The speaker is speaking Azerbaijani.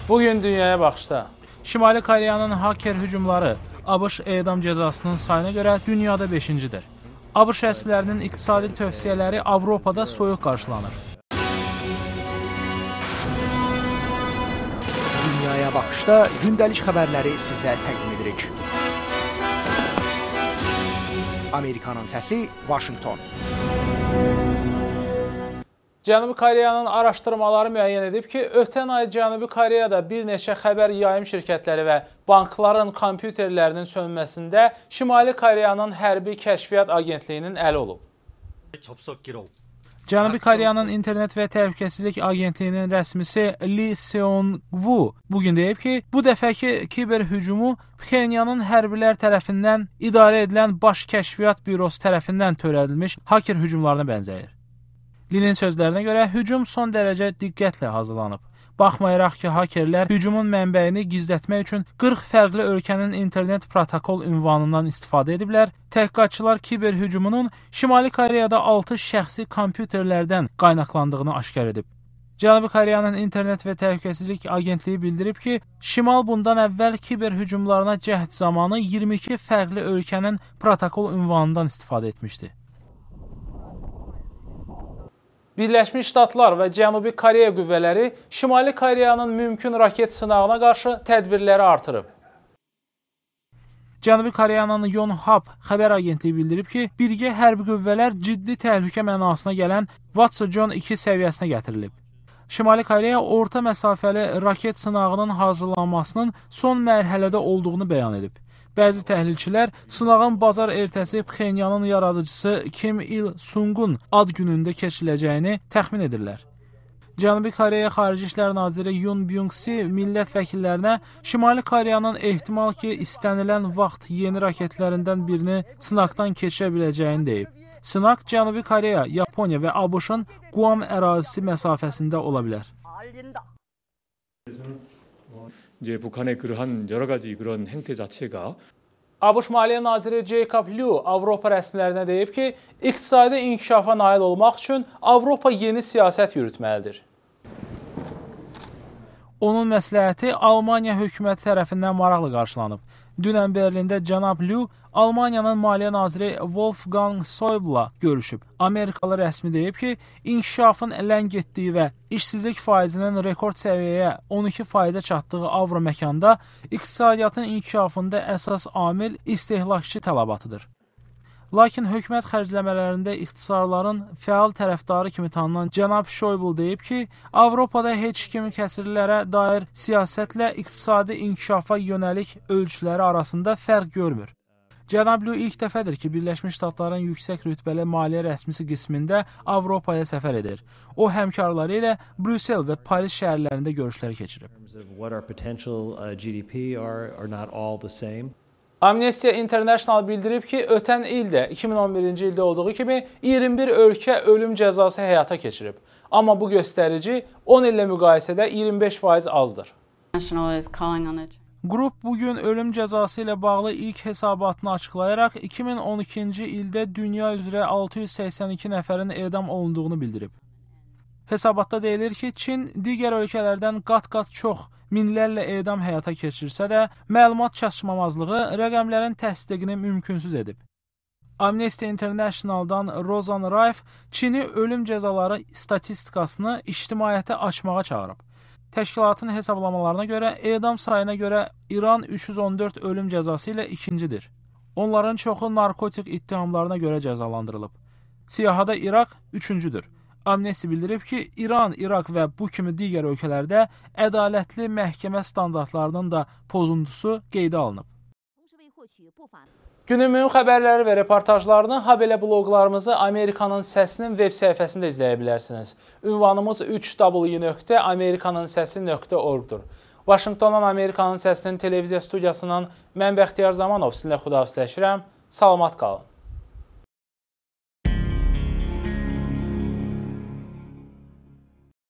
Bugün dünyaya baxışda. Şimali Koreyanın haker hücumları ABŞ edam cəzasının sayına görə dünyada 5-cidir. ABŞ rəsmilərinin iqtisadi tövsiyələri Avropada soyuq qarşılanır. Dünyaya baxışda gündəlik xəbərləri sizə təqdim edirik. Amerikanın səsi, Washington. Cənubi Koreyanın araşdırmaları müəyyən edib ki, ötən ay Cənubi Koreyada bir neçə xəbər yayım şirkətləri və bankların kompüterlərinin sönməsində Şimali Koreyanın Hərbi Kəşfiyyat Agentliyinin əli olub. Cənubi Koreyanın İnternet və Təhlükəsizlik Agentliyinin rəsmisi Lee Seong-woo bugün deyib ki, bu dəfəki kiber hücumu Pxenyanın hərbilər tərəfindən idarə edilən Baş Kəşfiyyat Bürosu tərəfindən törədilmiş haker hücumlarına bənzəyir. Lee'nin sözlərinə görə hücum son dərəcə diqqətlə hazırlanıb. Baxmayaraq ki, hakerlər hücumun mənbəyini gizlətmək üçün 40 fərqli ölkənin internet protokol ünvanından istifadə ediblər, təhqiqatçılar kiber hücumunun Şimali Koreyada 6 şəxsi kompüterlərdən qaynaqlandığını aşkar edib. Cənubi Koreyanın İnternet və Təhlükəsizlik Agentliyi bildirib ki, Şimal bundan əvvəl kiber hücumlarına cəhd zamanı 22 fərqli ölkənin protokol ünvanından istifadə etmişdi. Birləşmiş Ştatlar və Cənubi Koreya qüvvələri Şimali Koreyanın mümkün raket sınağına qarşı tədbirləri artırıb. Cənubi Koreyanın Yonhap xəbər agentliyi bildirib ki, birgə hərbi qüvvələr ciddi təhlükə mənasına gələn Watson 2 səviyyəsinə gətirilib. Şimali Koreya orta məsafəli raket sınağının hazırlanmasının son mərhələdə olduğunu bəyan edib. Bəzi təhlilçilər sınağın bazar ertəsi Pxenyanın yaradıcısı Kim Il-sungun ad günündə keçiriləcəyini təxmin edirlər. Cənubi Koreya Xarici İşlər Naziri Yoon Byung-si millət vəkillərinə Şimali Koreyanın ehtimal ki, istənilən vaxt yeni raketlərindən birini sınaqdan keçirə biləcəyini deyib. Sınaq Cənubi Koreya, Yaponiya və ABŞ-ın Guam ərazisi məsafəsində ola bilər. 이제 북한의 그러한 여러 가지 그런 행태 자체가 ABŞ Maliyyə Naziri Jacob Lew Avropa rəsmilərinə deyib ki, iqtisadi inkişafa nail olmaq üçün Avropa yeni siyasət yürütməlidir. Onun məsləhəti Almaniya hökuməti tərəfindən maraqla qarşılanıb. Dünən Berlində cənab Lew Almaniyanın Maliyyə Naziri Wolfgang Schäuble'la görüşüb. Amerikalı rəsmi deyib ki, inkişafın ləng etdiyi və işsizlik faizinin rekord səviyyəyə 12%-ə çatdığı Avro məkanda iqtisadiyyatın inkişafında əsas amil istehlakçı tələbatıdır. Lakin hökumət xərcləmələrində ixtisarların fəal tərəfdarı kimi tanınan cənab Schäuble deyib ki, Avropada heç kimi kəsirlərə dair siyasətlə iqtisadi inkişafa yönəlik ölçüləri arasında fərq görmür. Cənab Lew ilk dəfədir ki, Birləşmiş Ştatların yüksək rütbəli maliyyə rəsmisi qismində Avropaya səfər edir. O, həmkarları ilə Brüssel və Paris şəhərlərində görüşlər keçirib. Amnesty International bildirib ki, ötən ildə 2011-ci ildə olduğu kimi 21 ölkə ölüm cəzası həyata keçirib. Amma bu göstərici 10 illə müqayisədə 25% azdır. Qrup bugün ölüm cəzası ilə bağlı ilk hesabatını açıqlayaraq 2012-ci ildə dünya üzrə 682 nəfərin edam olunduğunu bildirib. Hesabatda deyilir ki, Çin digər ölkələrdən qat-qat çox minlərlə edam həyata keçirsə də, məlumat çatışmamazlığı rəqəmlərin təsdiqini mümkünsüz edib. Amnesty International'dan Rozan Raif Çini ölüm cəzaları statistikasını ictimaiyyətə açmağa çağırıb. Təşkilatın hesablamalarına görə, edam sayına görə İran 314 ölüm cəzası ilə ikincidir. Onların çoxu narkotik ittihamlarına görə cəzalandırılıb. Siyahıda İraq üçüncüdür. Amnesty bildirib ki, İran, İraq və bu kimi digər ölkələrdə ədalətli məhkəmə standartlarının da pozuntusu qeydə alınıb. Günün mühüm xəbərləri və reportajlarını habelə bloqlarımızı Amerikanın Səsinin web səhifəsində izləyə bilərsiniz. Ünvanımız 3w.amerikanınsesi.org-dur. Vaşinqtondan Amerikanın Səsinin televiziya studiyasından mən Bəxtiyar Zamanov sizinlə xudahafizləşirəm. Salamat qalın.